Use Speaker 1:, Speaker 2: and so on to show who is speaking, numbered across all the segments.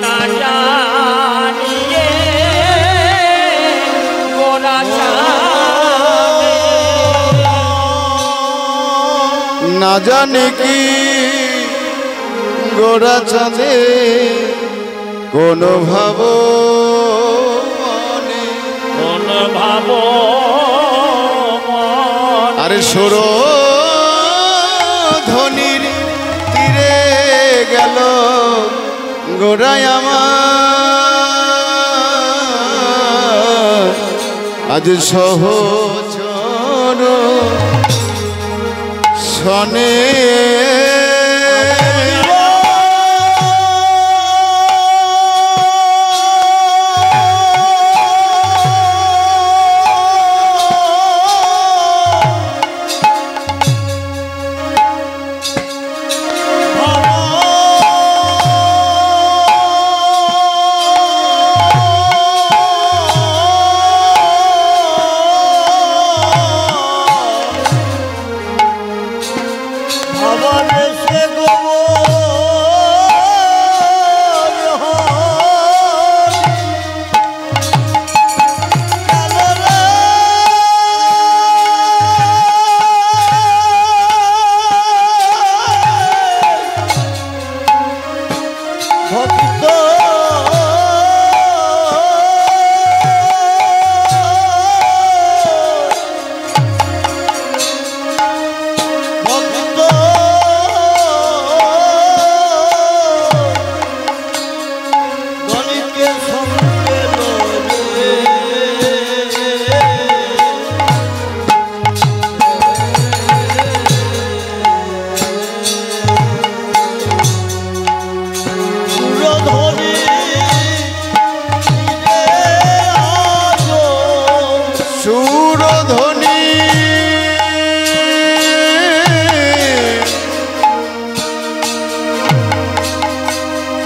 Speaker 1: না জানিয়ে গোরা চাঁদে
Speaker 2: না জানি কি গোরা চাঁদে কোন ভাব আরে সুর ধ্বনির তীরে গেল গোরাই আমার আজ সহচর শনে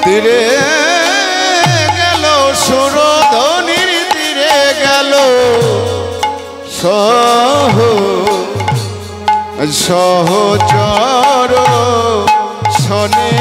Speaker 2: তীরে গেল সুরধ্বনির তীরে গেল সহচর শনে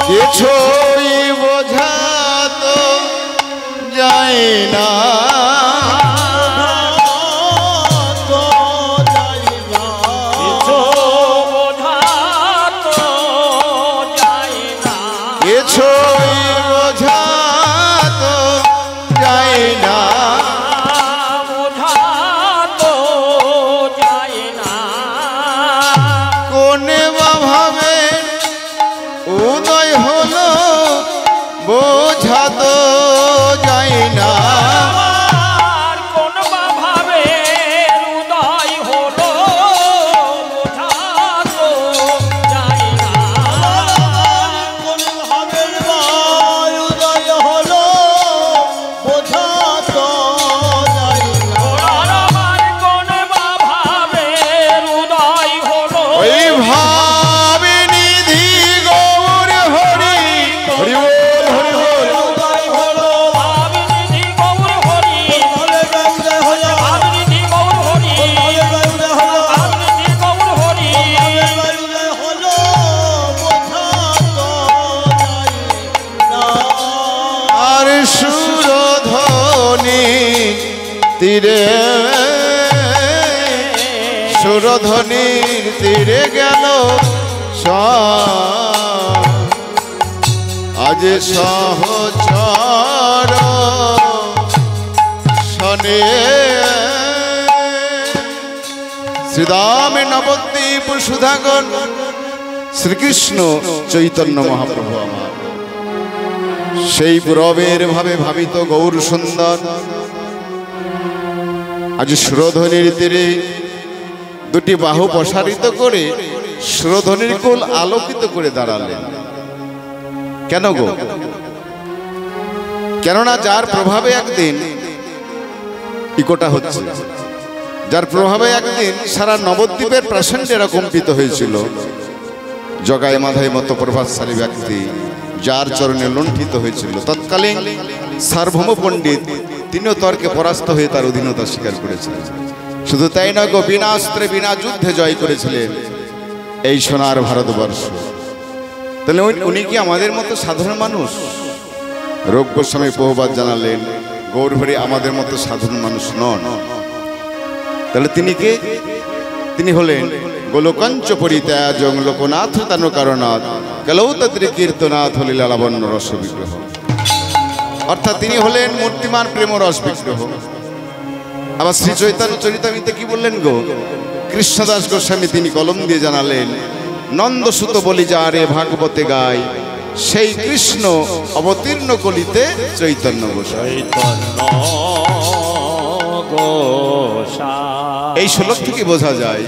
Speaker 2: কিছুই বোঝা তো যায় না কিছুই বোঝা তো যায় না কোনে বা ভাবে উদয় হলো বোঝা তো যায় না
Speaker 1: কোন ভাবে উদয় হলো বোঝা তো যায় না
Speaker 3: কোন ভাবে উদয় হলো বোঝা তো যায় না
Speaker 1: কোন ভাবে উদয় হলো
Speaker 2: ওই ভাবে নিধি গৌর হরি হরি বল হরি বল
Speaker 3: উদয় হলো
Speaker 1: ভাবনিধি গৌর হরি
Speaker 3: বলে গৌরে হলো
Speaker 1: ভাবনিধি গৌর হরি
Speaker 3: বলে গৌরে হলো
Speaker 1: ভাবনিধি গৌর হরি
Speaker 3: বলে গৌরে হলো বোঝা তো যায় না
Speaker 2: আর সুরধ্বনি তীরে সুরধ্বনির তীরে গেল আজ সহচর শনে শ্রীদামে নবদ্বীপ সুধাগর শ্রীকৃষ্ণ চৈতন্য মহাপ্রভু আমার সেই পুরবের ভাবে ভাবিত গৌর সুন্দর আজ সুরধ্বনির তীরে দুটি বাহু প্রসারিত করে সুরধ্বনির কোল আলোকিত করে দাঁড়ালেন। কেন গো? কেননা যার প্রভাবে একদিন ইকোটা হচ্ছে, যার প্রভাবে একদিন সারা নবদ্বীপের প্রাসান্ডেরা কম্পিত হয়েছিল, জগায় মাধায় মতো প্রভাবশালী ব্যক্তি, যার চরণে লুণ্ঠিত হয়েছিল তৎকালীন সার্বভৌম পণ্ডিত, তিনিও তর্কে পরাস্ত হয়ে তার অধীনতা স্বীকার করেছিলেন। শুধু তাই নয় গো, বিনা অস্ত্রে বিনা যুদ্ধে জয় করেছিলেন এই সোনার ভারতবর্ষ। তাহলে উনি কি আমাদের মতো সাধারণ মানুষ? রূপ গোস্বামী বহুবার জানালেন গৌরহরি আমাদের মতো সাধারণ মানুষ নন। তাহলে তিনি কে? তিনি হলেন গোলকঞ্চ পরিত্যাজং লোকনাথ তানু কারণাথ কলৌতদ্রি কীর্তনাথ হলিলা লাবণ্য রস বিগ্রহ। অর্থাৎ তিনি হলেন মূর্তিমান প্রেম রস বিগ্রহ। আবার শ্রী চৈতন্য চরিতামৃতে কি বললেন গো? কৃষ্ণদাস গোস্বামী তিনি কলম দিয়ে জানালেন, নন্দসুত বলি যারে ভাগবতে গায়, সেই কৃষ্ণ অবতীর্ণ কলিতে চৈতন্য গোসাই। এই শ্লোক থেকে বোঝা যায়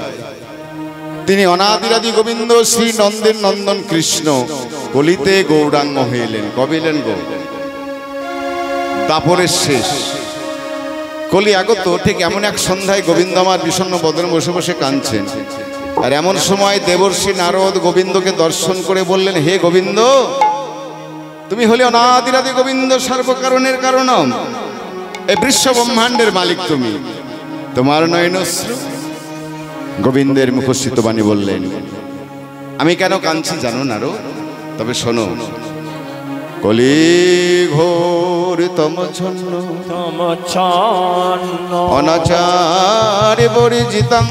Speaker 2: তিনি অনাদিরাদি গোবিন্দ শ্রী নন্দের নন্দন কৃষ্ণ কলিতে গৌরাঙ্গ হইলেন। কবে এলেন গো? দাপরের শেষ কলি আগত ঠিক এমন এক সন্ধ্যায় গোবিন্দ আমার বিষণ্ণ বদনে বসে বসে কাঁদছেন। আর এমন সময় দেবর্ষি নারদ গোবিন্দকে দর্শন করে বললেন, হে গোবিন্দ, তুমি হলে অনাদিরাদি গোবিন্দ, সর্বকারণের কারণম, এই বিশ্ব ব্রহ্মাণ্ডের মালিক তুমি, তোমার নয়নশ্রু। গোবিন্দের মুখস্থিত বাণী বললেন, আমি কেন কাঁদছি জানো নারদ? তবে শোনো। কলি ঘোর তমচ্ছন্ন অনাচারে বর্জিতাং,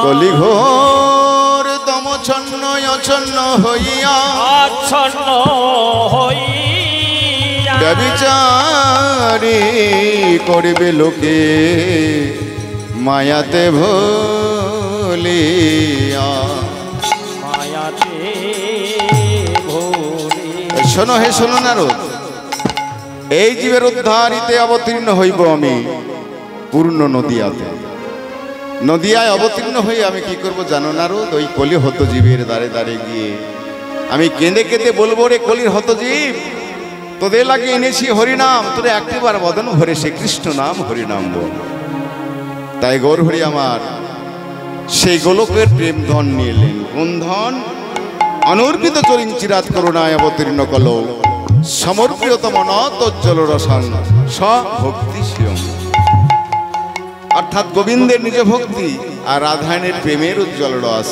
Speaker 2: কলি ঘোর তমচ্ছন্ন অচ্ছন্ন হইয়া ব্যভিচারী করবে লোকে মায়াতে ভুলিয়া। শোনো হে শোনো নারদ, এই জীবের উদ্ধারিতে অবতীর্ণ হইব আমি পূর্ণ নদিয়াতে। নদিয়ায় অবতীর্ণ হয়ে আমি কি করব জানো নারদ? ওই কলি হত জীবের দ্বারে দ্বারে গিয়ে আমি কেঁদে কেঁদে বলবো, রে কলির হত জীব, তোদের লাগে এনেছি হরিনাম, তোরে একটিবার বদন ভরে সে কৃষ্ণ নাম হরিনাম বল। তাই গৌরহরি আমার সেই গোলকের প্রেম ধন নিয়ে এলেন। কোন ধন? অনর্পিত চরিং চিরাত করুণায় অবতীর্ণ কল সমর্পিতম নজ্জল রসাং স্বভক্তি শিয়ং। অর্থাৎ গোবিন্দের নিজ ভক্তি আর রাধায়ণের প্রেমের উজ্জ্বল রস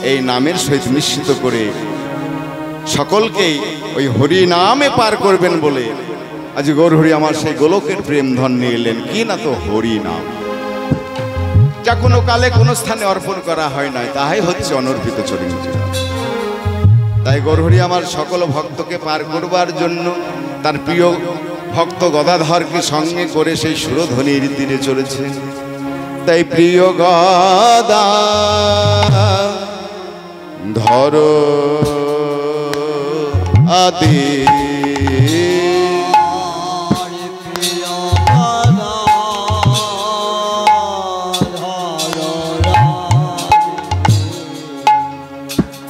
Speaker 2: এই নামের সহিত মিশ্রিত করে সকলকেই ওই হরি নামে পার করবেন বলে আজ গৌরহরি আমার সেই গোলকের প্রেম ধন নিয়ে এলেন। কি না তো হরি নাম, যা কোনো কালে কোনো স্থানে অর্পণ করা হয় নাই, তাহাই হচ্ছে অনর্পিত চরিং চিরাত। তাই গৌরহরি আমার সকল ভক্তকে পার করবার জন্য তার প্রিয় ভক্ত গদাধরকে সঙ্গে করে সেই সুরধ্বনির তীরে চলেছে। তাই প্রিয় গদা ধর আদি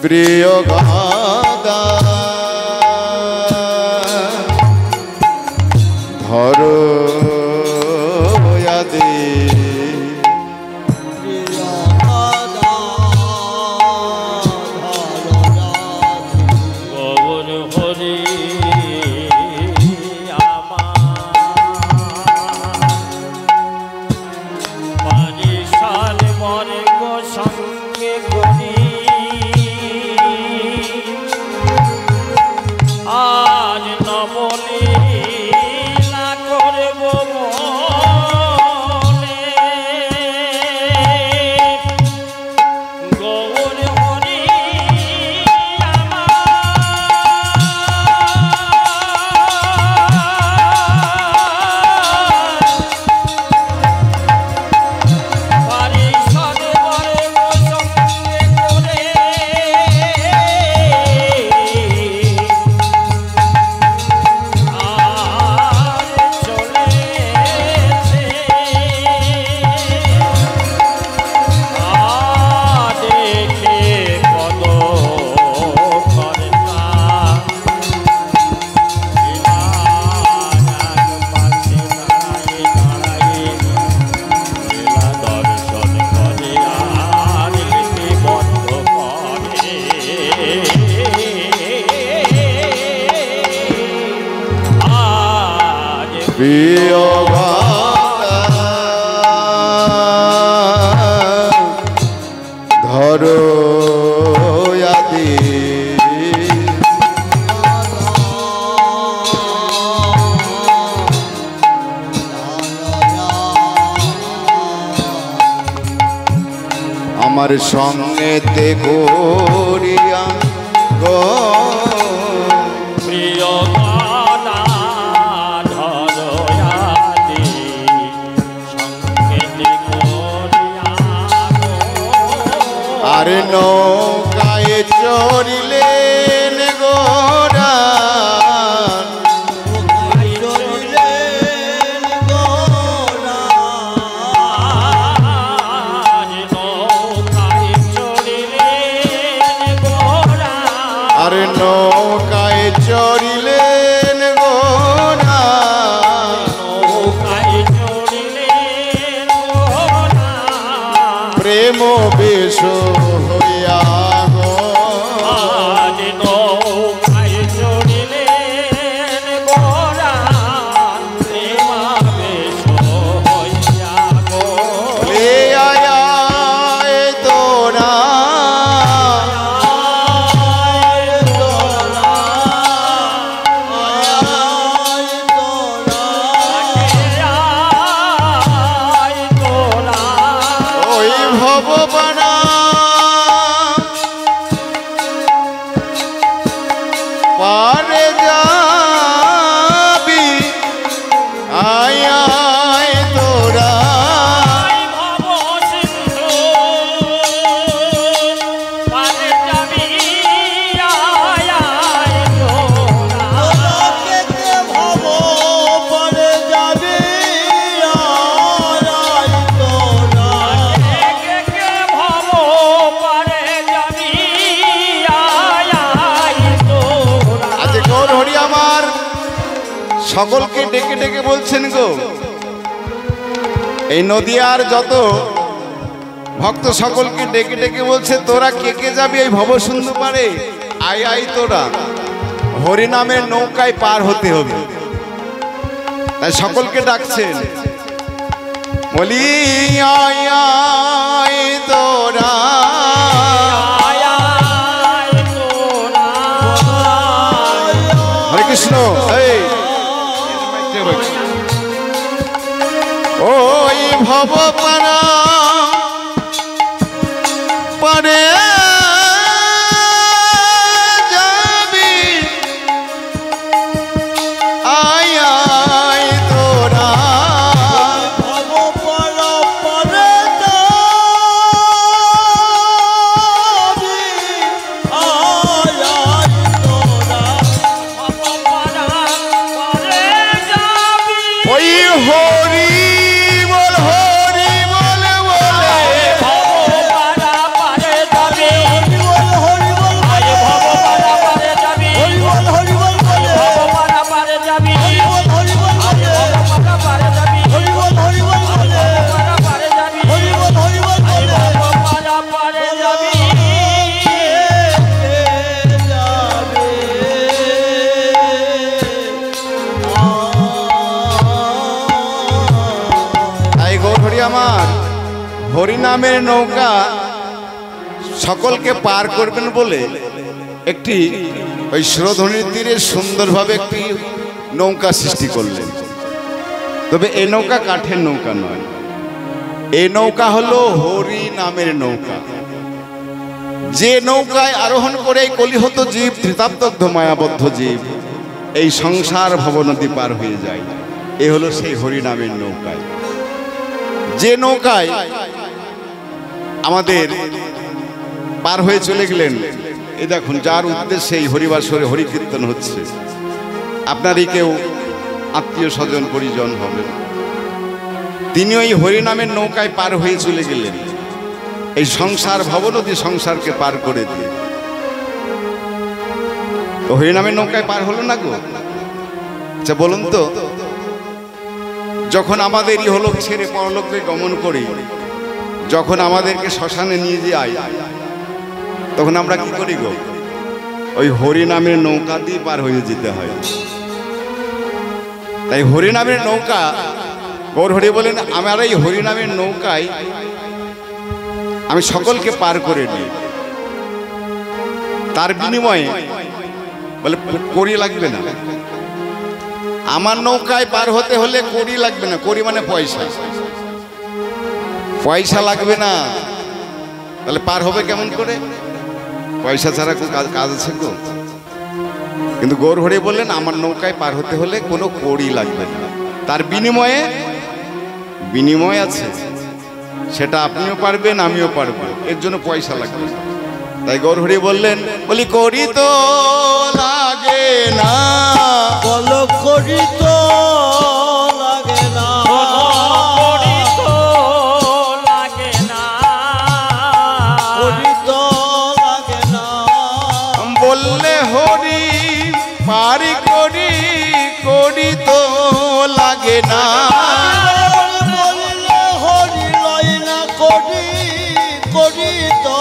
Speaker 2: প্রিয় গদা ধর আদি প্রিয় বাবা ধরো আদি আমার সঙ্গেতে করিয়া গো
Speaker 1: প্রিয় দাদা ধরয়াদি সংকেতে করিয়া গো।
Speaker 2: আর নৌকায় চড়িলেন গোরা
Speaker 1: আজ নৌকায় চড়িলেন গোরা।
Speaker 2: আর নৌকায় চড়িলেন গোরা
Speaker 1: নৌকায় চড়িলেন গোরা।
Speaker 2: প্রেম বেশ হইয়া গো
Speaker 1: আজ নৌকায় চড়িলেন গোরা। প্রেমাবেশ হইয়া গো।
Speaker 2: লে আয় তোরা
Speaker 1: আয় তোরা
Speaker 2: ওই ভববানা পারে যাবি আয় আয় তোরা
Speaker 1: আয় ভব সিন্ধু পারে যাবি। আয় আয় তোরা কে কে ভব পারে যাবি। আয় আয় তোরা
Speaker 2: আজ গৌর হরি আমার সকলকে ডেকে ডেকে বলছেন গো এই নদিয়ার যত ভক্ত সকলকে ডেকে ডেকে বলছে তোরা কে কে যাবি এই ভবসুন্দর পারে আয় আয় তোরা হরিনামের নৌকায় পার হতে হবে তাই সকলকে ডাকছেন বলি আয় আয় তোরা
Speaker 1: আয় আয় তোরা
Speaker 2: হরে কৃষ্ণ এই ওই ভব পারা পারে যাবি আয় আয় তোরা
Speaker 1: পারা পারে যাবি।
Speaker 2: ওই হরি বল বলে
Speaker 1: ভব পারা পারে যাবি। আয় ভব পারা পারে যাবি। ভব পারা পারে যাবি। আয় ভব পারা পারে যাবি। পারা পারে যাবি। আয় ভব পারা পারে যাবি।
Speaker 2: তাই গৌর হরি আমার হরিনামের নৌকা সকলকে পার করবেন বলে একটি ওই সুরধনির তীরে সুন্দরভাবে একটি নৌকা সৃষ্টি করলেন তবে এই নৌকা কাঠের নৌকা নয় এই নৌকা হলো হরি নামের নৌকা যে নৌকায় আরোহণ করে এই কলিহত জীব ধৃতাব্দগ্ধ মায়াবদ্ধ জীব এই সংসার ভবনদী পার হয়ে যায় এ হলো সেই হরি নামের নৌকায় যে নৌকায় আমাদের পার হয়ে চলে গেলেন এই দেখুন যার উদ্দেশ্যে এই হরিবাসরে হরি কীর্তন হচ্ছে আপনারই কেউ আত্মীয় স্বজন পরিজন হবেন তিনি ওই হরিনামের নৌকায় পার হয়ে চলে গেলেন এই সংসার ভবনদী সংসারকে পার করে দিয়ে হরিনামের নৌকায় পার হলো না গো আচ্ছা বলুন তো যখন আমাদের ইহলোক ছেড়ে পরলোকে গমন করি যখন আমাদেরকে শ্মশানে নিয়ে যায় তখন আমরা কি করি গো ওই হরিনামের নৌকা দিয়ে পার হয়ে যেতে হয় তাই হরিনামের নৌকা, গৌর হরি বলেন আমার এই হরিনামের নৌকায় আমি সকলকে পার করে নিই, তার বিনিময়ে বলে কড়ি লাগবে না। আমার নৌকায় পার হতে হলে কড়ি লাগবে না। কড়ি মানে পয়সা, পয়সা লাগবে না। তাহলে পার হবে কেমন করে? পয়সা ছাড়া কাজ আছে গো। কিন্তু গৌর হরি বললেন আমার নৌকায় পার হতে হলে কোনো কড়ি লাগবে না, তার বিনিময় আছে, সেটা আপনিও পারবেন আমিও পারবো, এর জন্য পয়সা লাগবে। তাই গৌর হরি বললেন বলি কড়ি তো লাগে না,
Speaker 3: বলো করি তো লাগে না,
Speaker 1: করি তো লাগে না,
Speaker 3: করি তো লাগে না,
Speaker 2: বললে হরি পারি করি, করি তো লাগে না।
Speaker 3: বলিলে হরি লয় না করি, করি তো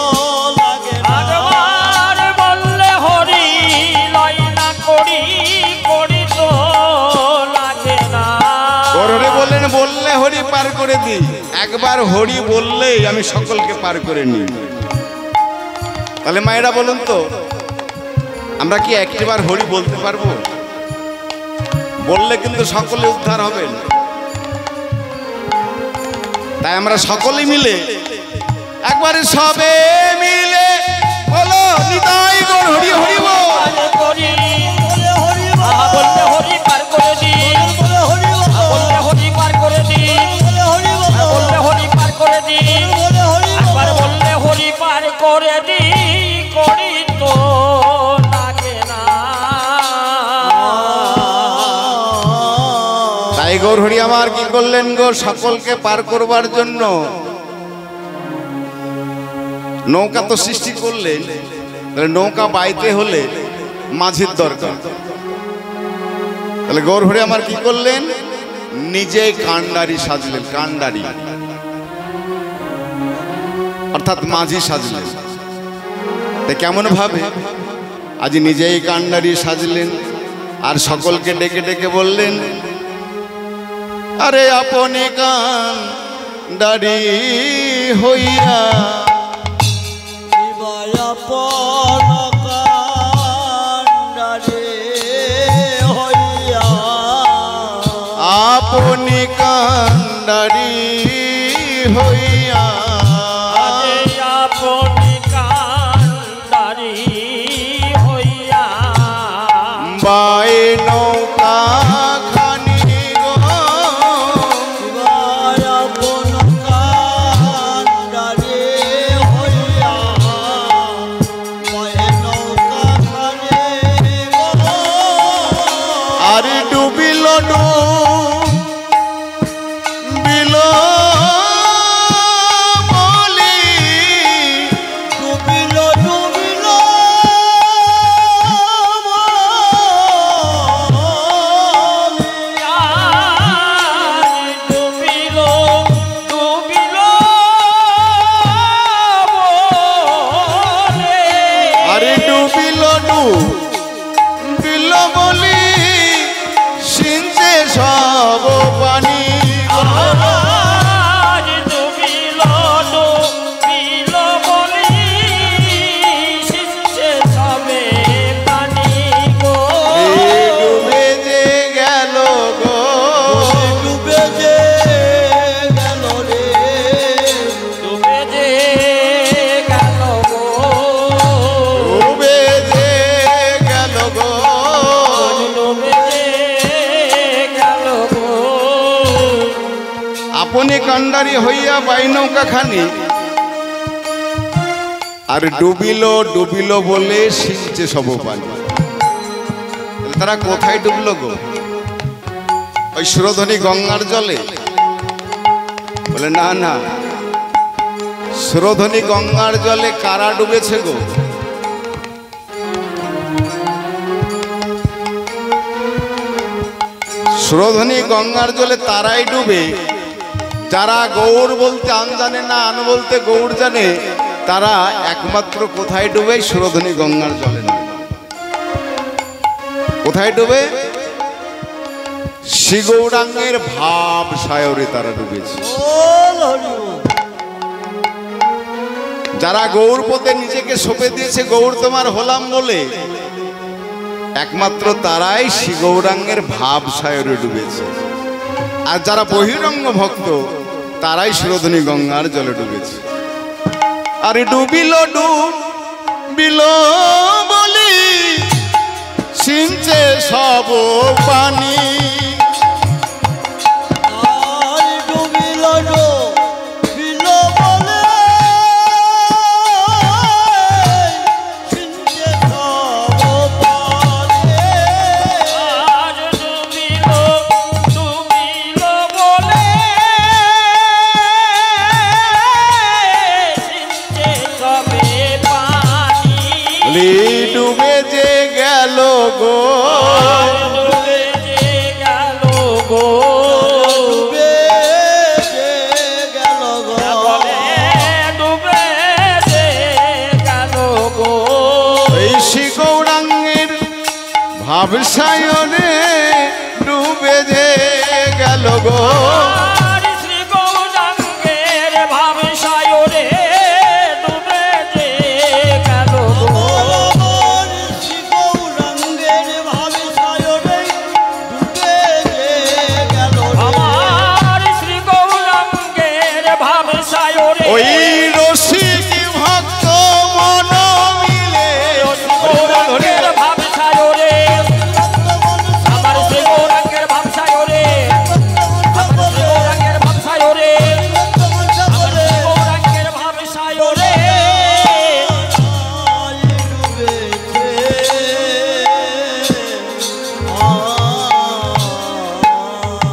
Speaker 3: লাগে না,
Speaker 1: একবার বললে হরি লয় না করি, করি তো লাগে না।
Speaker 2: গৌর হরি বললেন বললে হরি পার করে দিই, একবার হরি বললেই আমি সকলকে পার করে নিই। তাহলে মায়েরা বলুন তো, আমরা কি একটিবার হরি বলতে পারবো? বললে কিন্তু সকলে উদ্ধার হবেন। তাই আমরা সকলে মিলে একবারে সবে মিলে বলো নিতাই গৌর হরি হরি বল।
Speaker 1: করি
Speaker 3: বলে হরি
Speaker 1: বললে হরি পার করে দি,
Speaker 3: বলে হরি
Speaker 1: বললে হরি পার করে দি,
Speaker 3: বলে হরি
Speaker 1: বললে হরি পার করে দি,
Speaker 3: বলে হরি
Speaker 1: একবার বললে হরি পার করে দি, করি তো লাগে না।
Speaker 2: তাই গৌর হরি আমার কি করলেন গো, সকলকে পার করবার জন্য নৌকা তো সৃষ্টি করলেন। তাহলে নৌকা বাইতে হলে মাঝির দরকার। তাহলে গৌর হরি আমার কি করলেন, নিজেই কান্ডারি সাজলেন। কান্ডারি অর্থাৎ মাঝি সাজলেন। তাই কেমন ভাবে আজ নিজেই কান্ডারি সাজলেন আর সকলকে ডেকে ডেকে বললেন আরে আপনি কান্ডারি হইয়া,
Speaker 3: শিবায়া পন কান্ডারে হইয়া,
Speaker 2: আপনি কান্ডারি হইয়া,
Speaker 1: আরে আপনি কান্ডারি হইয়া,
Speaker 2: বাই নৌকা খানি গো,
Speaker 3: শিবায়া পন কান্ডারে হইয়া, পায়ে নৌকা খানে গো,
Speaker 2: আর ডুবিল ডুবিল বলি,
Speaker 3: ডুবিল ডুবিল
Speaker 1: ডুবিল ডুবিল বলে,
Speaker 2: আরে ডুবিল ডুবিল বলি সিঞ্চে সব পানি,
Speaker 1: আজ ডুবিল ডুবিল বলি শিখছে সবে পানি গো,
Speaker 2: ডুবে যে গেল গো,
Speaker 3: ডুবে যে গেল রে,
Speaker 1: ডুবে যে গেল গো,
Speaker 2: ডুবে যে গেল গো,
Speaker 1: ডুবে যে গেল গো,
Speaker 2: আপনি কান্ডারি হইয়া বাই নৌকা খানি আর ডুবিল ডুবিল বলে সিঞ্চে সব পানি। তারা কোথায় ডুবলো গো? ওই সুরধনী গঙ্গার জলে? বলে না না, সুরধনী গঙ্গার জলে কারা ডুবেছে গো? সুরধনী গঙ্গার জলে তারাই ডুবে যারা গৌর বলতে আন জানে না, আন বলতে গৌর জানে। তারা একমাত্র কোথায় ডুবে? সুরধনী গঙ্গার জলে না। কোথায় ডুবে? শ্রী গৌরাঙ্গের ভাব সায়রে তারা ডুবেছে।
Speaker 3: বল হরি বল।
Speaker 2: যারা গৌর পথে নিজেকে সঁপে দিয়েছে গৌর তোমার হলাম বলে, একমাত্র তারাই শ্রী গৌরাঙ্গের ভাব সায়রে ডুবেছে। আর যারা বহিরঙ্গ ভক্ত তারাই সুরধনী গঙ্গার জলে ডুবেছে। আরে ডুবিল ডুবিল বলি সিঞ্চে সব পানি,
Speaker 3: আর ডুবিল ডুবিল বলে সিঞ্চে সব পানি।
Speaker 1: আর ডুবিল ডুবিল বলে সিঞ্চে সবে পানি।
Speaker 2: ডুবে যে গেল গো,
Speaker 1: ডুবে যে গেল গো,
Speaker 3: ডুবে যে গেল গো।
Speaker 1: বলে ডুবে যে গেল গো।
Speaker 2: এই শ্রী গৌরাঙ্গের ভাব সায়রে ডুবে যে গেল গো।
Speaker 1: আর শ্রী গৌরাঙ্গের ভাব সায়রে ডুবে যে গেল গো।
Speaker 3: আমার শ্রী গৌরাঙ্গের ভাবে সায়রে ডুবে যে গেল রে।
Speaker 1: আমার শ্রী গৌরাঙ্গের ভাব সায়রে
Speaker 2: ওই রসিক ভক্ত মন মিলে
Speaker 1: গৌরাঙ্গের ভাব সায়রে, আমার শ্রী গৌরাঙ্গের ভাব সায়রে, আমার শ্রী গৌরাঙ্গের ভাব সায়রে, আমার শ্রী গৌরাঙ্গের ভাব সায়রে।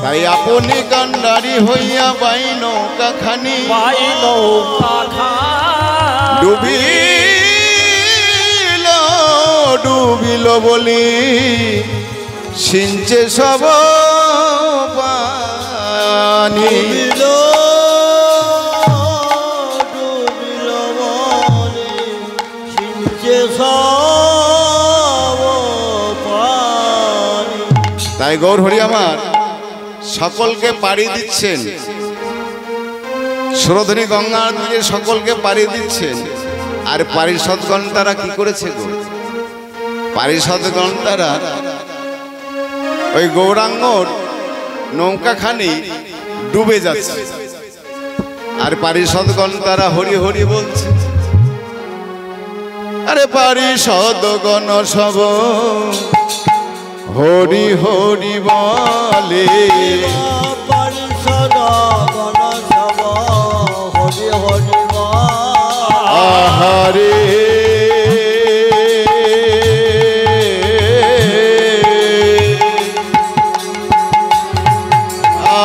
Speaker 2: তাই আপনি কান্ডারি হইয়া বাই নৌকা খানি
Speaker 1: পাই নৌকা খান।
Speaker 2: ডুবিল ডুবিল বলি সিঞ্চে সব পানি।
Speaker 3: ডুবিল ডুবিল বলে সিঞ্চে সব পানি।
Speaker 2: তাই গৌর হরি আমার সকলকে পাড়ি দিচ্ছেন, সুরধনী গঙ্গার দিকে সকলকে পাড়ি দিচ্ছেন। আর পারিষদগণ তারা কি করেছে গো? পারিষদগণ তারা ওই গৌরাঙ্গর নৌকাখানি ডুবে যাচ্ছে, আর পারিষদগণ তারা হরি হরি বলছে। আরে পারিষদগণ সব হরি হরি বলে,
Speaker 3: পরিষদ গণ সব হরি হরি বল।
Speaker 2: আহারে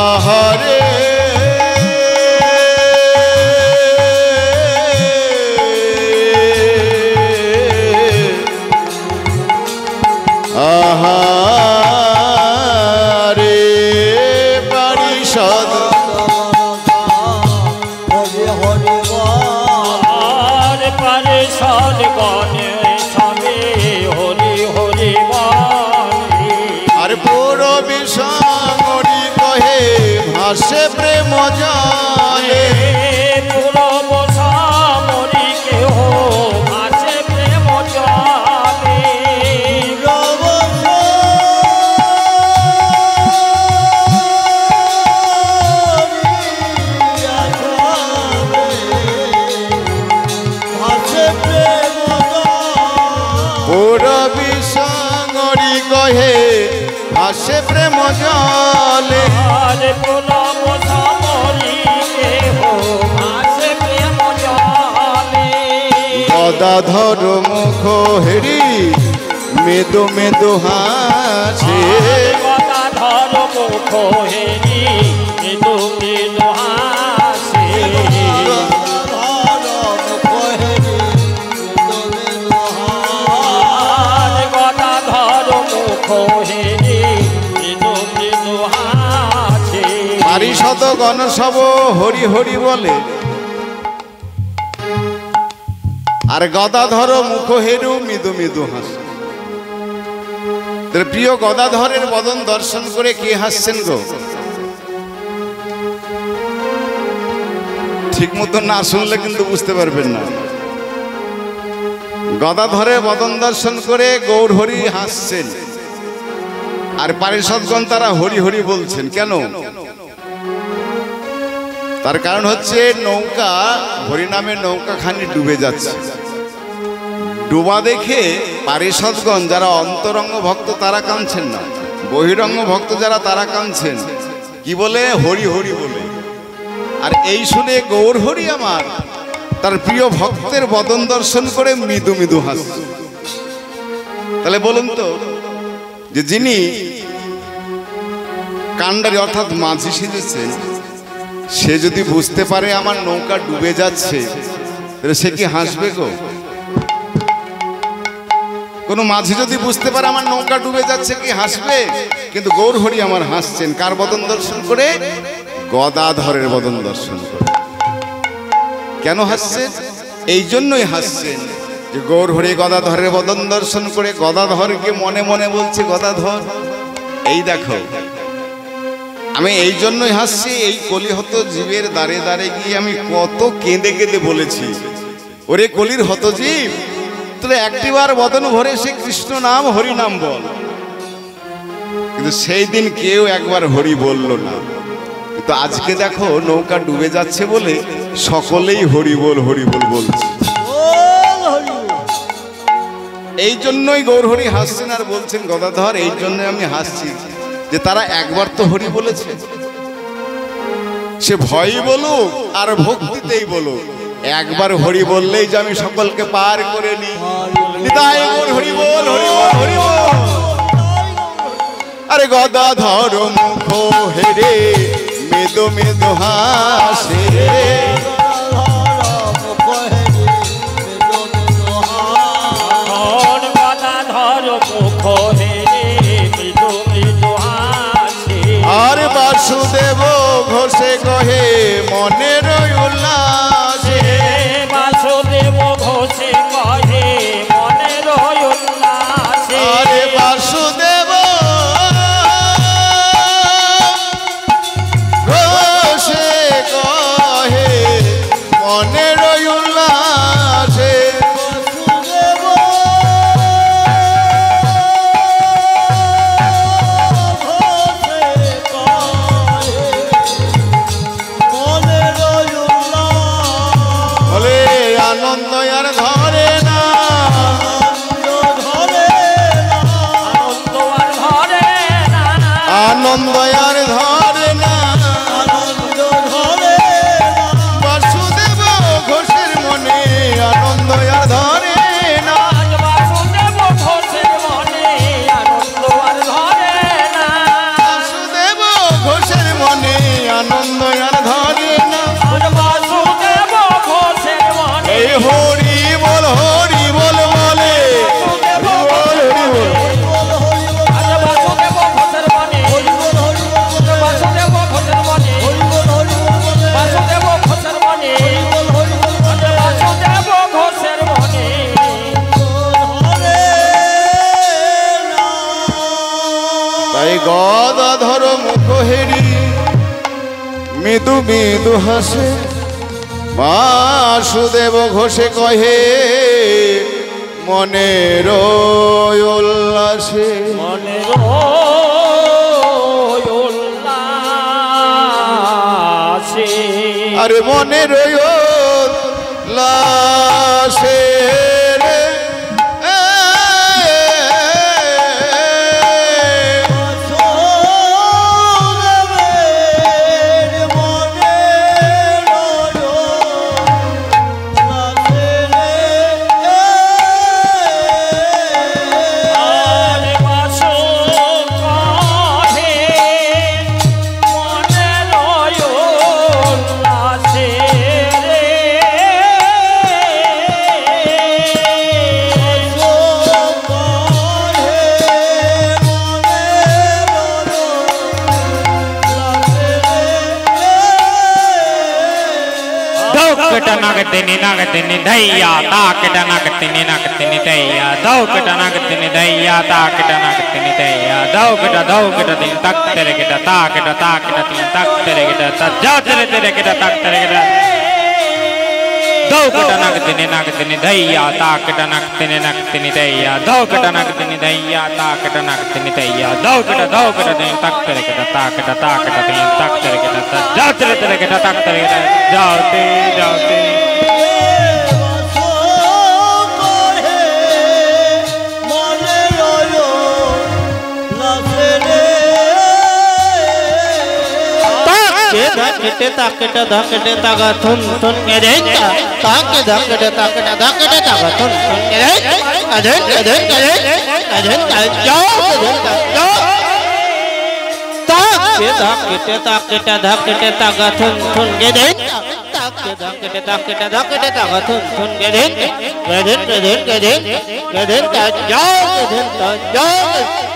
Speaker 2: আহারে আহারে পারিষদ
Speaker 3: হরি হরি বল।
Speaker 1: আর পারিষদ গণে সবে হরি হরি বলে।
Speaker 2: আর পুর বিষাঙ্গরি কহে ভাসে প্রেম জলে,
Speaker 1: পুরব সামরি কেহ ভাসে প্রেম জলে।
Speaker 2: পুর বিষাঙ্গরি কহে ভাসে প্রেম জলে।
Speaker 1: আর পুরব সামরি কেহ ভাসে প্রেম জলে।
Speaker 2: গদাধর মুখ হেরি মেদো মেদো হাসে,
Speaker 1: গদাধর মুখ হেরি মৃদু মৃদু হাসে। আর গদাধর মুখ হেরি মৃদু মৃদু হাসে।
Speaker 2: পারিষদগণ সব হরি হরি বলে, আর গদাধর মুখ হেরু মৃদু মৃদু হাসে। প্রিয় গদাধরের বদন দর্শন করে কে হাসছেন গো? ঠিক মতো না শুনলে কিন্তু বুঝতে পারবেন না। গদাধরের বদন দর্শন করে গৌর হরি হাসছেন, আর পারিষদগণ তারা হরি হরি বলছেন। কেন? তার কারণ হচ্ছে নৌকা, হরিনামের নৌকা খানি ডুবে যাচ্ছে। ডুবা দেখে পারিষদগণ যারা অন্তরঙ্গ ভক্ত তারা কাঁদছেন না, বহিরঙ্গ ভক্ত যারা তারা কাঁদছেন। কি বলে? হরি হরি বলে। আর এই শুনে গৌর হরি আমার তার প্রিয় ভক্তের বদন দর্শন করে মৃদু মৃদু হাসছে। তাহলে বলুন তো, যে যিনি কান্ডারি অর্থাৎ মাঝি সেজেছেন, সে যদি বুঝতে পারে আমার নৌকা ডুবে যাচ্ছে, তাহলে সে কি হাসবে গো? কোনো মাঝি যদি বুঝতে পারে আমার নৌকা ডুবে যাচ্ছে, কি হাসবে? কিন্তু গৌর হরি আমার হাসছেন। কার বদন দর্শন করে? গদাধরের বদন দর্শন করে। কেন হাসছেন? এই জন্যই হাসছেন যে গৌর হরি গদাধরের বদন দর্শন করে গদাধরকে মনে মনে বলছে, গদাধর এই দেখো, আমি এই জন্যই হাসছি, এই কলিহত জীবের দ্বারে দ্বারে গিয়ে আমি কত কেঁদে কেঁদে বলেছি, ওরে কলির হত জীব, তাহলে একটিবার বদন ভরে সে কৃষ্ণ নাম হরি নাম বল। কিন্তু সেই দিন কেউ একবার হরি বলল না। কিন্তু আজকে দেখো নৌকা ডুবে যাচ্ছে বলে সকলেই হরি বল বলছে। এই জন্যই গৌর হরি হাসছেন আর বলছেন, গদাধর এই জন্য আমি হাসছি যে তারা একবার তো হরি বলেছে। সে ভয়ই বলুক আর ভক্তিতেই বলুক, একবার হরি বললেই যে আমি সকলকে পার করে নিই। হরি বল হরি বল হরি বল। আরে গদাধর মুখ হেরে মেদো মেদো হাসে, আর বাসুদেব ঘোষে কহে মনের উল্লাসে,
Speaker 1: বাসুদেব ঘোষে কহে মনের উল্লাসে,
Speaker 2: আরে বাসুদেব ঘোষে কহে মনের উল্লাসে, আনন্দ আর ধরে না, আনন্দ আর ধরে না, বাসুদেব ঘোষের মনে আনন্দ আর ধরে না,
Speaker 1: বাসুদেব ঘোষের মনে আনন্দ আর ধরে না,
Speaker 2: বাসুদেব ঘোষের মনে আনন্দ আর ধরে না,
Speaker 1: বাসুদেব ঘোষের মনে
Speaker 2: এই হরি বল বলে
Speaker 1: বাসুদেব ঘোষের মনে, বাসুদেব ঘোষের মনে, বাসুদেব ঘোষের মনে, বাসুদেব ঘোষের মনে।
Speaker 2: তাই গদাধর মুখ হেরি মৃদু মৃদু হাসে, বাসুদেব ঘোষে কহে মনের উল্লাসে,
Speaker 1: মনের উল্লাসে,
Speaker 2: আরে মনের উল্লাসে রে,
Speaker 4: Nagtini nagtini dhaiya ta kita nagtini
Speaker 1: दैया दौ कटा नग तिनि दैया ता कटा नग तिनि दैया दौ कटा दिन तक तेरे कटा ता कटा दिन तक तेरे कटा ता जा तेरे कटा तक तेरे कटा दौ कटा नग तिनि दैया ता कटा नग तिनि दैया दौ कटा नग तिनि दैया ता कटा नग तिनि दैया दौ कटा दिन तक तेरे कटा ता कटा दिन तक तेरे कटा ता जा तेरे कटा तक तेरे कटा जाते
Speaker 3: धाकटे ताकटे धाकटे तागा थुन थुन के देता ताके धाकटे ताकटे धाकटे तागा थुन थुन के देता अधन जाओ ताके धाकटे धाकटे तागा थुन थुन के देता ताके धाकटे तागा थुन थुन के देता जाओ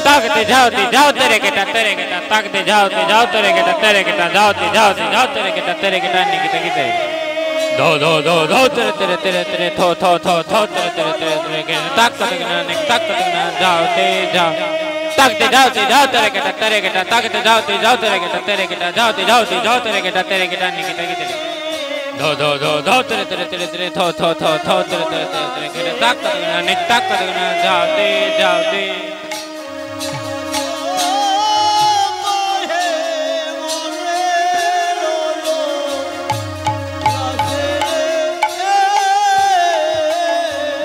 Speaker 1: ताकते जाओ तेरे केटा ताकते जाओ तेरे केटा जाओ तेरे केटा निकटे किते दो तेरे थो तेरे केटा ताकते ना जाओ ताकते जाओ तेरे केटा ताकते जाओ तेरे केटा जाओ तेरे केटा निकटे किते दो तेरे थो तेरे केटा ताकते ना जाओ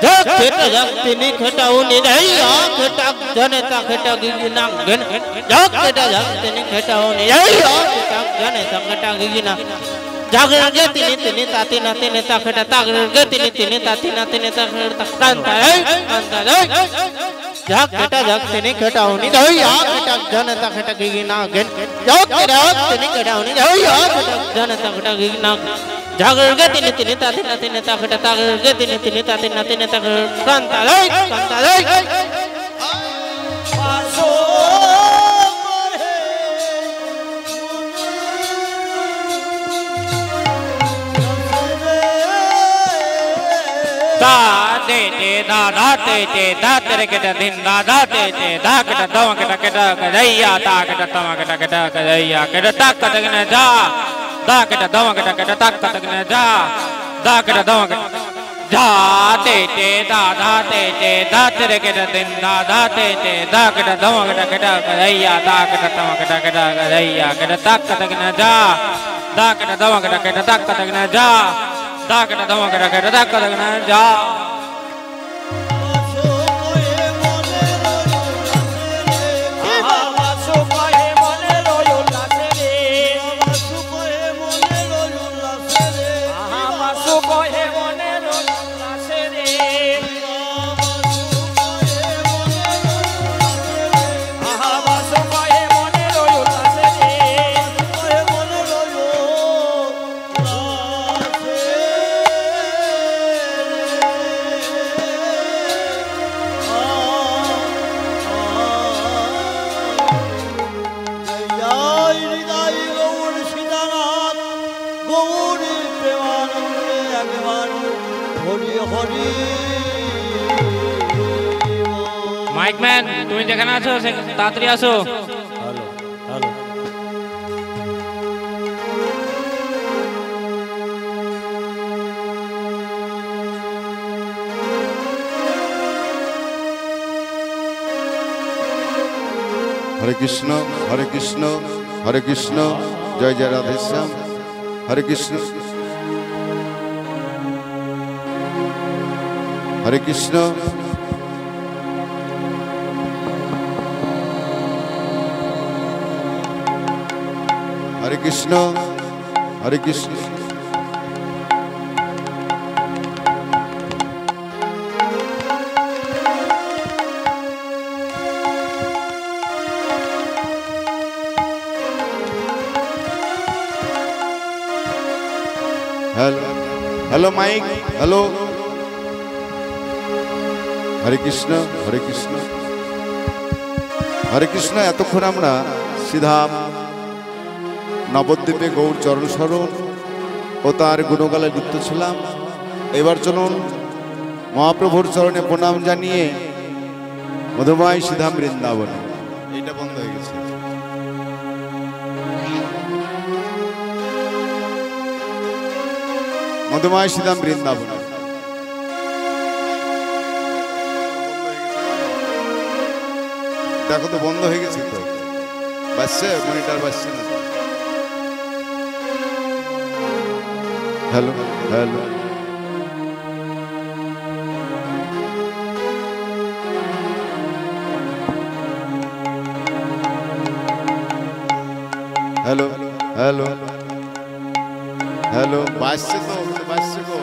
Speaker 3: खेटा जगतिनी खेटाऊनी दैया खेटा जनता खेटा गिगिना गन जग खेटा जगतिनी खेटाऊनी दैया खेटा जनता खेटा गिगिना जागर तिनी ता खेटा तागर तिनी ता कांता जग खेटा जगतिनी खेटाऊनी दैया खेटा जनता खेटा गिगिना गन जग खेटा तिनी खेटाऊनी दैया खेटा जनता खेटा गिगिना जागर तिनी ता खेटा तागर तिनी ता कांता
Speaker 1: दादा तेरे केटा दिन दादा ते दा केटा दवा केटा दैया ता केटा तवा केटा दैया केटा ताक तगने जा दा केटा दवा केटा ताक तगने जा दा केटा दवा जा ते दादा ते दा तेरे केटा दिन दादा ते दा केटा दवा केटा दैया ता केटा तवा केटा दैया केटा ताक तगने जा दा केटा दवा केटा ताक तगने जा दा केटा दवा केटा ताक तगने जा माइक मैन তুমি যেখানে আছো তাড়াতাড়ি আসো
Speaker 2: हरे कृष्ण हरे कृष्ण जय जय Radhe Shyam Hare Krishna Hare Krishna Hare Krishna Hare Krishna hello hello mike hello Hare Krishna Hare Krishna. এতক্ষণ আমরা সিধা নবদ্বীপে গৌর চরণ স্মরণ ও তার গুণগালে লিপ্ত ছিলাম। এবার চলুন মহাপ্রভুর চরণে প্রণাম জানিয়ে মধুময় সিধাম বৃন্দাবনে। এইটা বন্ধ হয়ে গেছে। মধুময় সিধাম বৃন্দাবনে দেখো তো বন্ধ হয়ে গেছে তো, বাজছে মনিটর বাজছে না। Hello hello hello hello hello বাজছে তো, বাজছে তো।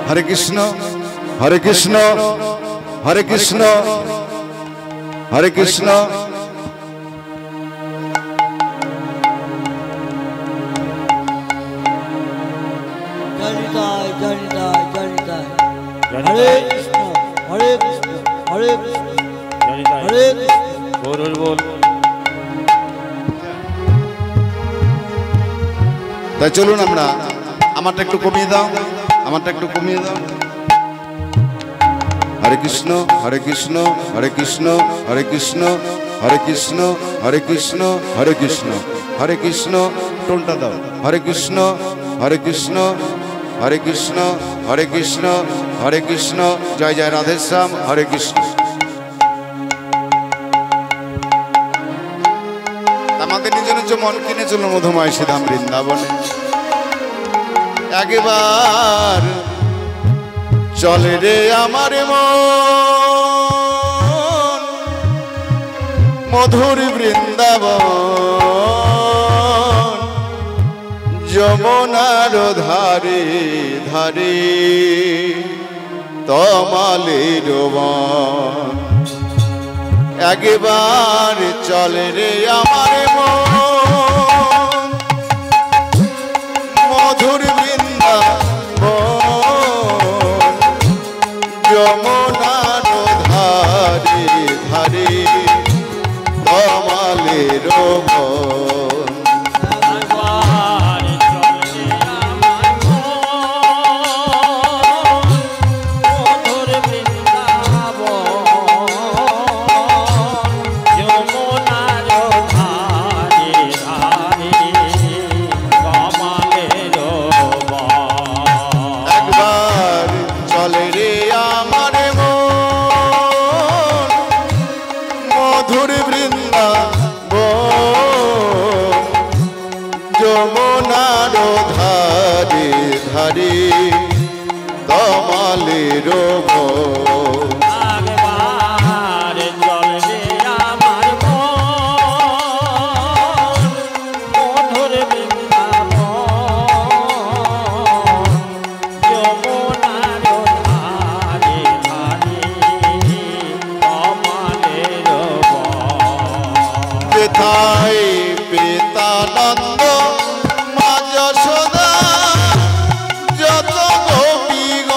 Speaker 2: হরে কৃষ্ণ হরে কৃষ্ণ হরে কৃষ্ণ হরে কৃষ্ণ। তাই চলুন আমরা, আমারটা একটু কমিয়ে দাও, আমারটা একটু কমিয়ে দাও। হরে কৃষ্ণ হরে কৃষ্ণ হরে কৃষ্ণ হরে কৃষ্ণ হরে কৃষ্ণ হরে কৃষ্ণ হরে কৃষ্ণ হরে কৃষ্ণ। টোনটা দাও। হরে কৃষ্ণ হরে কৃষ্ণ হরে কৃষ্ণ হরে কৃষ্ণ হরে কৃষ্ণ। জয় জয় রাধেশ্যাম। হরে কৃষ্ণ। আমাদের নিজ নিজ মন কিনে চলুন মধুময় সিধাম বৃন্দাবনে। একবার চলে রে আমার মন মধুর বৃন্দাবন, যমুনার ধারে ধারে তমালের বন। একবার চলে রে আমার মন মধুর যমুনার ধারে ধারে তমালের যমুনার ধারে ধারে তমালের পেতানন্দ মা যশোদা যত গোপীগণ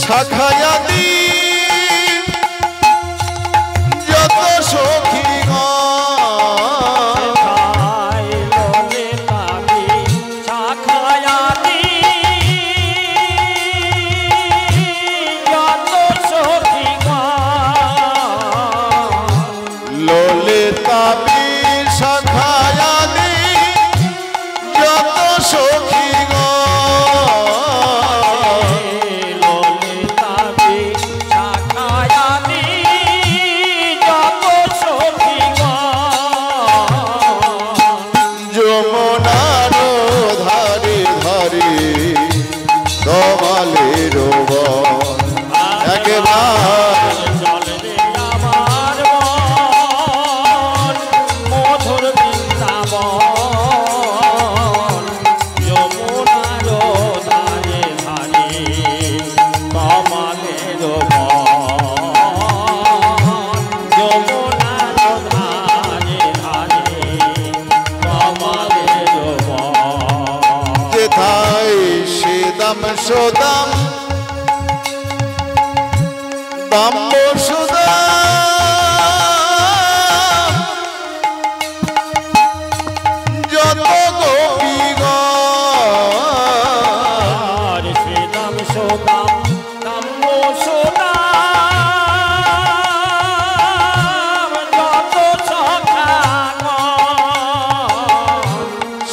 Speaker 2: শাখায়াদি যত সখী সোদাম দাম্ব সুদাম যত গোপীগণ
Speaker 3: শ্রীদাম সোদাম দাম্ব সোদাম যত সখাগণ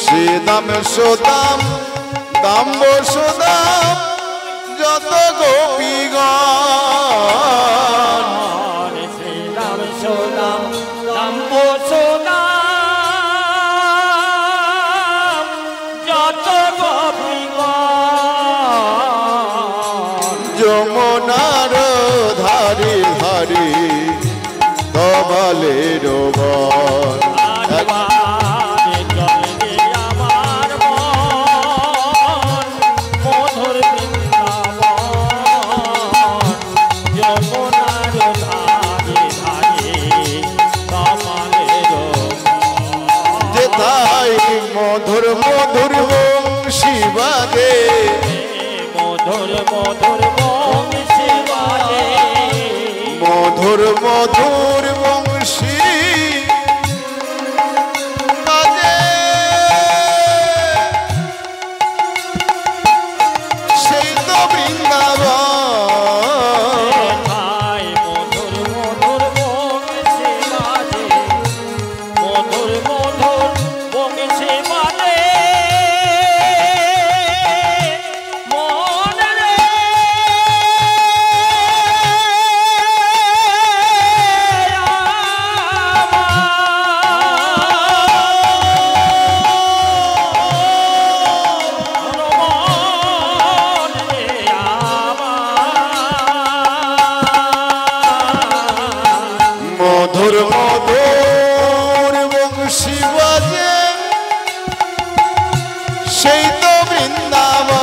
Speaker 2: শ্রীদাম সোদাম দাম্ব সুদাম যত গোপীগণ
Speaker 3: শ্রীরাম সোদাম দাম্ব সোদাম যত গোপীগণ
Speaker 2: যমুনার ধারি ধারি তমালের বন মধুর মধুর বংশী বাজে
Speaker 3: মধুর মধুর বংশী বাজে
Speaker 2: মধুর মধুর বংশী বাজে সেই তো বৃন্দাবন
Speaker 3: মধুর মধুর বংশী বাজে মধুর মধুর বংশী বাজে মনে রে
Speaker 2: মধুর মধুর বংশী বাজে সেই তো বৃন্দাবন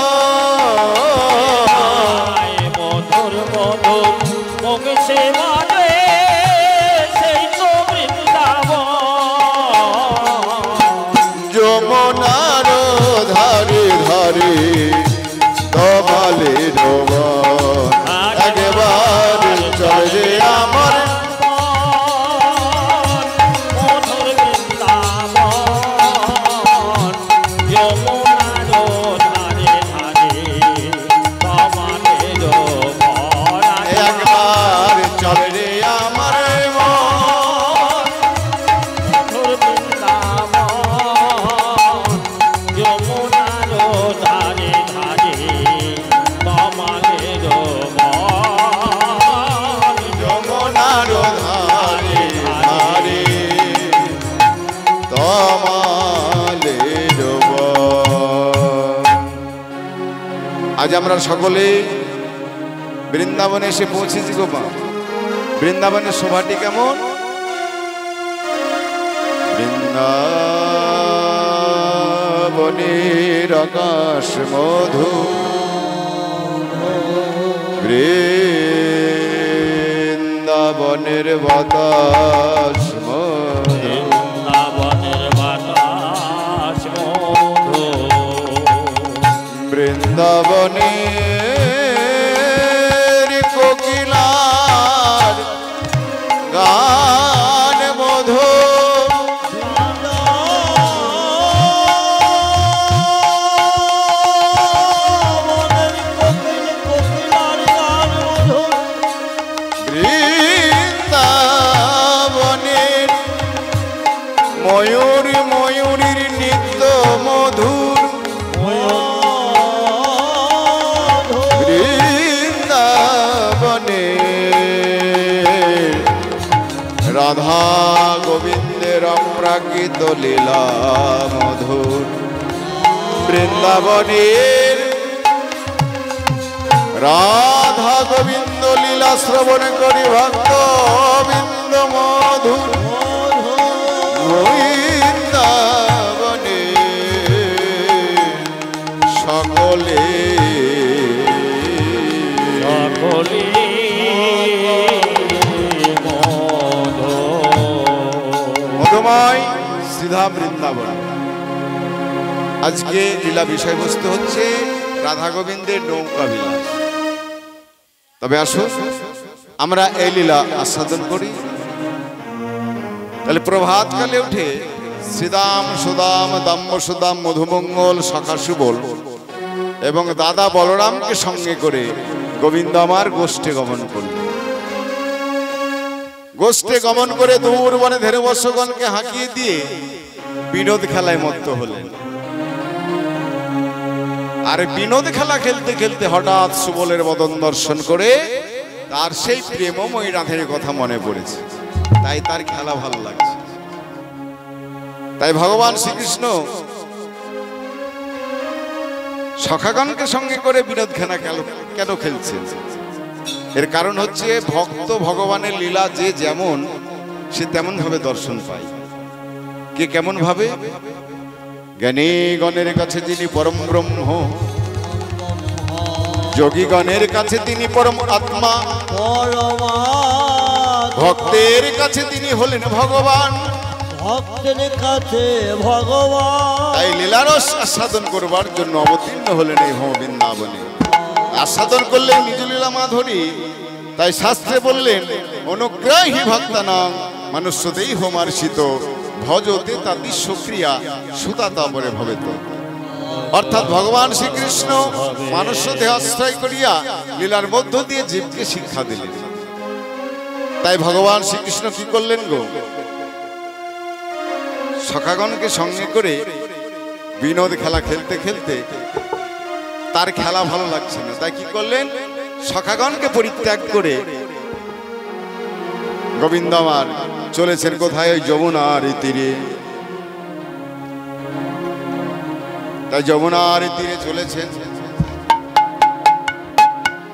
Speaker 3: মধুর মধুর বংশী বাজে সেই তো বৃন্দাবন
Speaker 2: যমুনার ধারে ধারে তমালের বন একবার চলে আমার
Speaker 3: মধুর বৃন্দাবন যমুনার ধারে ধারে তমালের বন
Speaker 2: একবার চলে আমার মন
Speaker 3: মধুর বৃন্দাবন যমুনার ধারে ধারে তমালের বন
Speaker 2: যমুনার ধারে ধারে তমালের বন। আজ আমরা সকলে বৃন্দাবনে এসে পৌঁছেছি গো মা। বৃন্দাবনের শোভাটি কেমন? বৃন্দাবনের আকাশ মধু বৃন্দাবনের বাতাস মধু
Speaker 3: বৃন্দাবনের বাতাস মধু
Speaker 2: বৃন্দাবনে বৃন্দাবনে রাধা গোবিন্দের অপ্রাকৃত লীলা মধুর বৃন্দাবনের রাধা গোবিন্দ লীলা শ্রবণ করি ভক্ত বিন্দ মধুর বৃন্দাবনে সকলে মধুময় সিধা বৃন্দাবন। আজকে লীলা বিষয়বস্তু হচ্ছে রাধা গোবিন্দের নৌকা বিলাস। তবে আসো আমরা এই লীলা আস্বাদন করি। তাহলে প্রভাতকালে উঠে শ্রীদাম সুদাম দাম্য সুদাম মধুমঙ্গল সখা সুবল এবং দাদা বলরামকে সঙ্গে করে গোবিন্দ আমার গোষ্ঠে গমন করল। গোষ্ঠে গমন করে দূর বনে ধেনু বৎসগণকে হাঁকিয়ে দিয়ে বিনোদ খেলায় মত্ত হলেন। আর বিনোদ খেলা খেলতে খেলতে হঠাৎ সুবলের বদন দর্শন করে তার সেই প্রেমময় রাধের কথা মনে পড়েছে, তাই তার খেলা ভালো লাগছে। তাই ভগবান শ্রীকৃষ্ণ সখাগণকে সঙ্গে করে বিনোদ খেলা কেন খেলছেন? এর কারণ হচ্ছে ভক্ত ভগবানের লীলা যে যেমন সে তেমন ভাবে দর্শন পায়। কে কেমন ভাবে? জ্ঞানী গণের কাছে যিনি পরম ব্রহ্ম, যোগী গণের কাছে তিনি পরম আত্মা, ভক্তের কাছে তিনি হলেন ভগবান,
Speaker 3: ভক্তের কাছে ভগবান।
Speaker 2: তাই লীলারস আস্বাদন করবার জন্য অবতীর্ণ হলেন এই ভব বৃন্দাবনে। আস্বাদন করলেন নিজ লীলা মাধুরী। তাই শাস্ত্রে বললেন অনুগ্রাহী ভক্তানাং মনুষ্য দেহ মার্ষিত ভজতে তাতি সুক্রিয়া সুতাতাপরে ভবেত। অর্থাৎ ভগবান শ্রীকৃষ্ণ মনুষ্য দেহ আশ্রয় করিয়া লীলার মধ্য দিয়ে জীবকে শিক্ষা দিলেন। তাই ভগবান শ্রীকৃষ্ণ কি করলেন গো? সখাগণকে সঙ্গে করে বিনোদ খেলা খেলতে খেলতে তার খেলা ভালো লাগছে না, তাই কি করলেন? সখাগণকে পরিত্যাগ করে গোবিন্দ আমার চলেছেন কোথায়? ওই যমুনার তীরে। তাই যমুনার তীরে চলেছেন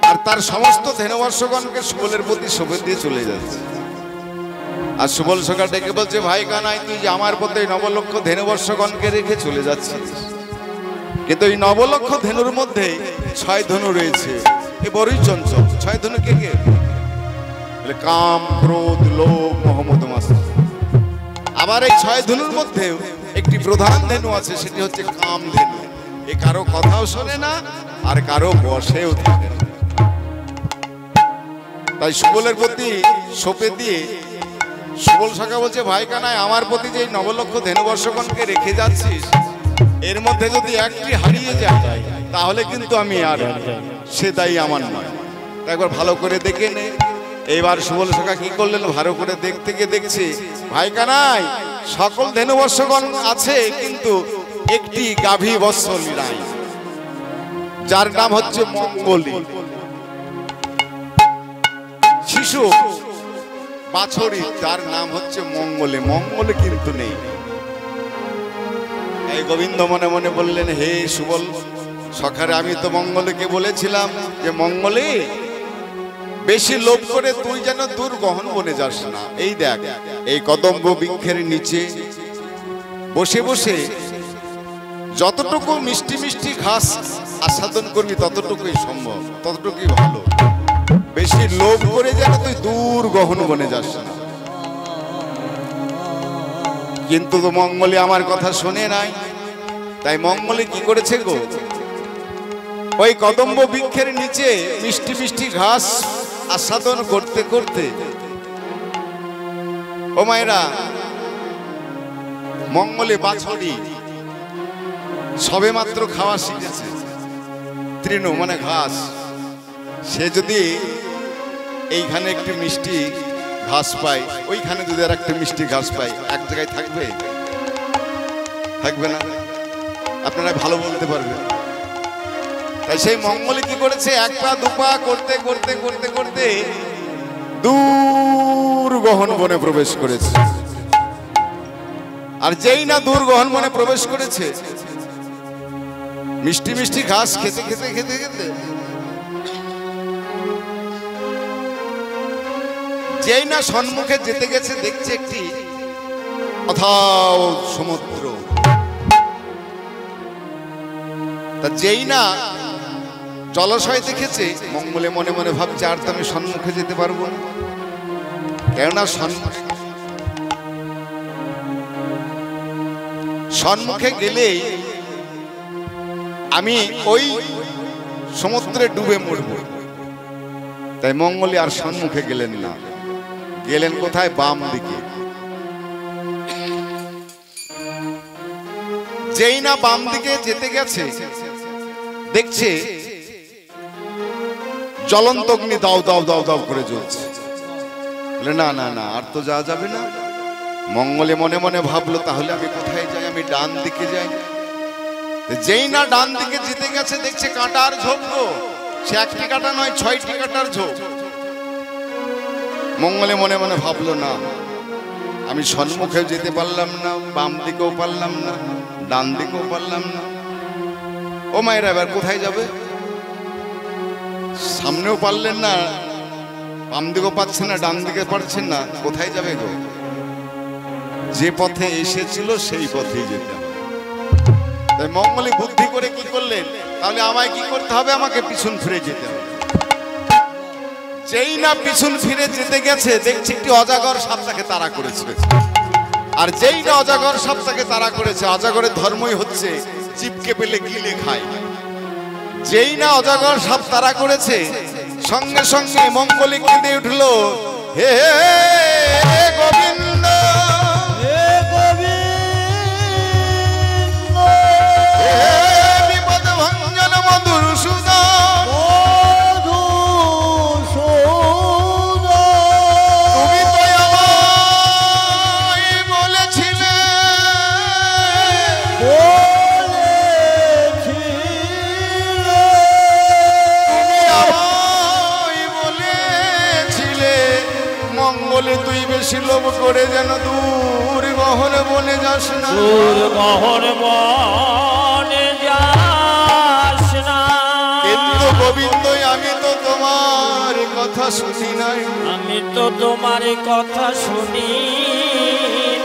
Speaker 2: আর তার সমস্ত ধেনুবর্ষগণকে সুবলের প্রতি শোভে দিয়ে চলে যাচ্ছে। আর সুবল সখা ডেকে বলছে, ভাই কানাই তুই যে আমার প্রতি নবলক্ষ ধেনুবর্ষগণকে রেখে চলে যাচ্ছিস, কিন্তু এই নবলক্ষ ধেনুর মধ্যে 6 ধনু রয়েছে, এ বড়ই চঞ্চল। 6 ধনু কে কে? কাম ক্রোধ লোভ মোহ মদ মাৎসর্য। আবার এই 6 ধনুর মধ্যে একটি প্রধান ধেনু আছে, সেটি হচ্ছে কাম ধেনু। এ কারো কথাও শোনে না আর কারো বশেও থাকে না। তাই সুবলের প্রতি সোপে দিয়ে সুবল সখা বলছে, ভাই কানাই আমার প্রতি যে নবলক্ষ ধেনুবর্ষগণকে রেখে যাচ্ছিস, এর মধ্যে যদি একটি হারিয়ে যায় তাহলে কিন্তু আমি আর সে দায়ী আমার নয়। একবার ভালো করে দেখে নে। এইবার সুবল সখা কি করলেন? ভালো করে দেখতে গিয়ে দেখছি, ভাই কানাই সকল ধেনুবর্ষগণ আছে কিন্তু একটি গাভী বৎসলী নাই, যার নাম হচ্ছে মঙ্গলী। শিশু বাছুরি যার নাম হচ্ছে মঙ্গলে, মঙ্গলে কিন্তু নেই। এই গোবিন্দ মনে মনে বললেন, হে সুবল সখারে, আমি তো মঙ্গলকে বলেছিলাম যে মঙ্গলে বেশি লোভ করে তুই যেন দূর গহন বনে যাস না। এই দেখ, এই কদম্ব বৃক্ষের নিচে বসে বসে যতটুকু মিষ্টি মিষ্টি ঘাস আস্বাদন করবি ততটুকুই সম্ভব, ততটুকুই ভালো। বেশি লোভ করে যেন তুই দূর গহন বনে যাস না। কিন্তু তো মঙ্গলে আমার কথা শোনে নাই। তাই মঙ্গলে কি করেছে গো? ওই কদম্ব বৃক্ষের নিচে মিষ্টি মিষ্টি ঘাস আস্বাদন করতে করতে, ও মায়েরা, মঙ্গলে বাছুরি সবে মাত্র খাওয়া শিখেছে, তৃণ মানে ঘাস। সে যদি এইখানে একটি মিষ্টি ঘাস পায়, ওইখানে যদি আর একটা মিষ্টি ঘাস পায়, এক জায়গায় থাকবে? থাকবে না। আপনারা ভালো বলতে পারবেন। তাই সেই মঙ্গলে কি করেছে? 1 পা 2 পা করতে করতে করতে করতে দূর গহন বনে প্রবেশ করেছে। আর যেই না দূর গহন বনে প্রবেশ করেছে, মিষ্টি মিষ্টি ঘাস খেতে খেতে খেতে খেতে যেই না সম্মুখে যেতে গেছে, দেখছে একটি অথাও সমুদ্র। তা যেই না জলাশয় দেখেছে, মঙ্গলে মনে মনে ভাবছে আর তো আমি সম্মুখে যেতে পারবো না, কেননা সম্মুখে গেলেই আমি ওই সমুদ্রে ডুবে মরব। তাই মঙ্গলে আর সম্মুখে গেলেন না, গেলেন কোথায়? বাম দিকে। যেই না বাম দিকে যেতে গেছে, দেখছে জ্বলন্ত অগ্নি দাও দাও দাও দাও করে জ্বলছে। না না না, আর তো যাওয়া যাবে না। মঙ্গলে মনে মনে ভাবলো তাহলে আমি কোথায় যাই? আমি ডান দিকে যাই। যেই না ডান দিকে যেতে গেছে, দেখছে কাঁটার ঝোপ। সে একটি কাঁটা নয়, 6টি কাঁটার ঝোপ। মঙ্গলে মনে মনে ভাবলো না, আমি সম্মুখে যেতে পারলাম না, বাম দিকেও পারলাম না, ডান দিকেও পারলাম না। ও মায়েরা, এবার কোথায় যাবে? সামনেও পারলেন না, বাম দিকেও পাচ্ছেন না, ডান দিকে পারছেন না, কোথায় যাবে গো? যে পথে এসেছিল সেই পথেই যেতে হবে। তাই মঙ্গলে বুদ্ধি করে কি করলেন? তাহলে আমায় কি করতে হবে? আমাকে পিছন ফিরে যেতে হবে। যেই না পিছন ফিরে যেতে গেছে, দেখছি একটি অজাগর সাপ তাকে তাড়া করেছে। আর যেই না অজাগর সাপ তাকে তাড়া করেছে, অজাগরের ধর্মই হচ্ছে চিপকে পেলে গিলে খায়। যেই না অজাগর সাপ তাড়া করেছে, সঙ্গে সঙ্গে মঙ্গলে কেঁদে উঠলো, হে গোবিন্দ, হে গোবিন্দ, হে বিপদ ভঞ্জন মধুসূদন, তুমি তো আমায় বলেছিলে, মঙ্গলে তুই বেশি লোভ করে যেন দূর গহন বনে যাস না,
Speaker 3: দূর গহন বনে যাস না।
Speaker 2: কিন্তু গোবিন্দ, আমি তো তোমার কথা শুনি নাই,
Speaker 3: আমি তো তোমার কথা শুনি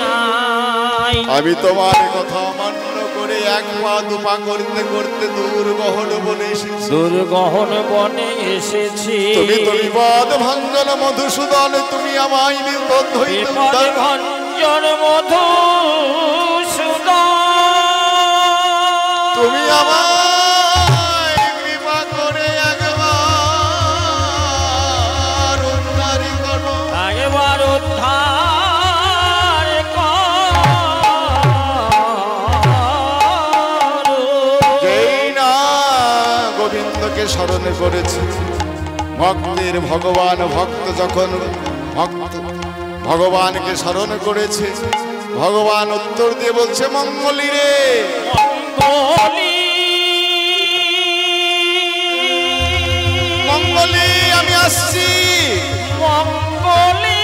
Speaker 3: নাই।
Speaker 2: আমি তোমার কথা অমান্য করে এক পা দুপা করতে করতে দূর গহন বনে এসেছি,
Speaker 3: দূর গহন বনে এসেছি।
Speaker 2: তুমি তো বিপদ ভঞ্জন মধুসূদন, তুমি আমায় বিপদ হইতে উদ্ধার,
Speaker 3: ভঞ্জন মধুসূদন,
Speaker 2: তুমি আমায় কৃপা করে একবার উদ্ধার করো,
Speaker 3: একবার উদ্ধার করো।
Speaker 2: যেই না গোবিন্দকে স্মরণ করেছে, ভক্তের ভগবান ভক্ত যখন ভগবানকে স্মরণ করেছে, ভগবান উত্তর দিয়ে বলছে, মঙ্গলি রে,
Speaker 3: মঙ্গলি,
Speaker 2: মঙ্গলি, আমি আসছি।
Speaker 3: মঙ্গলি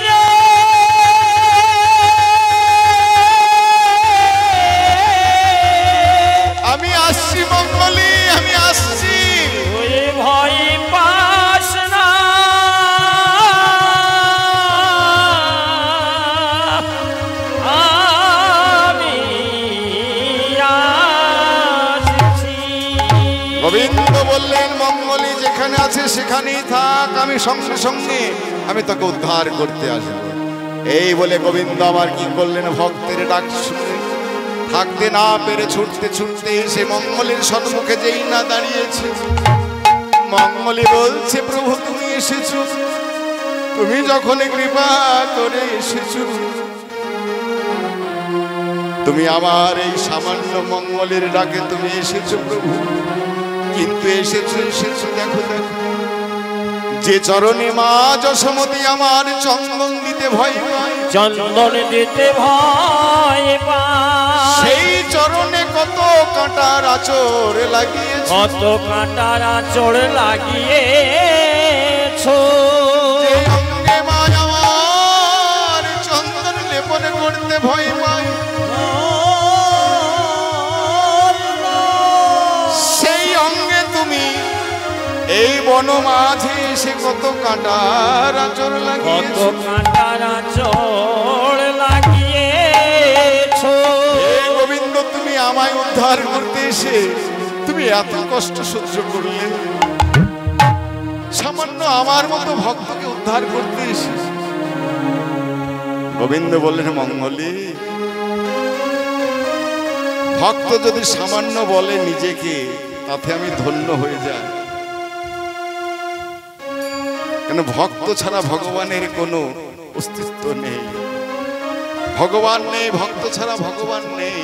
Speaker 3: রে,
Speaker 2: আমি আসছি মঙ্গলি, আমি আসছি।
Speaker 3: তুই ভয় পাস না, আমি আসছি।
Speaker 2: গোবিন্দ বললেন, মঙ্গলি যেখানে আছে সেখানেই থাক, আমি সঙ্গে সঙ্গে আমি তোকে উদ্ধার করতে আসবো। এই বলে গোবিন্দ আমার কি করলেন? ভক্তের ডাক শুনে থাকতে না পেরে ছুটতে ছুটতে এসে মঙ্গলের সম্মুখে যেই না দাঁড়িয়েছে, মঙ্গলি বলছে, প্রভু তুমি এসেছো, তুমি যখন কৃপা করে এসেছো, তুমি আমার এই সামান্য মঙ্গলের ডাকে তুমি এসেছো প্রভু, কিন্তু এসেছো দেখো দেখো, যে চরণে মা যশোমতী আমার চন্দন দিতে ভয় পায়,
Speaker 3: চন্দন দিতে ভয় পায়,
Speaker 2: সেই চরণে কত কাঁটার আঁচড় লাগিয়েছো,
Speaker 3: কত কাঁটার আঁচড় লাগিয়েছো,
Speaker 2: ভয় পাই সেই অঙ্গে তুমি এই বন মাঝে সে কত কাঁটার আঁচড় লাগিয়েছ গোবিন্দ তুমি আমায় উদ্ধার করতে এসে তুমি এত কষ্ট সহ্য করলে সামান্য আমার মতো ভক্তকে উদ্ধার করতে এসে গোবিন্দ বললেন মঙ্গলী ভক্ত যদি সামান্য বলে নিজেকে তাতে আমি ধন্য হয়ে যাই কেন ভক্ত ছাড়া ভগবানের কোনো অস্তিত্ব নেই ভগবান নেই ভক্ত ছাড়া ভগবান নেই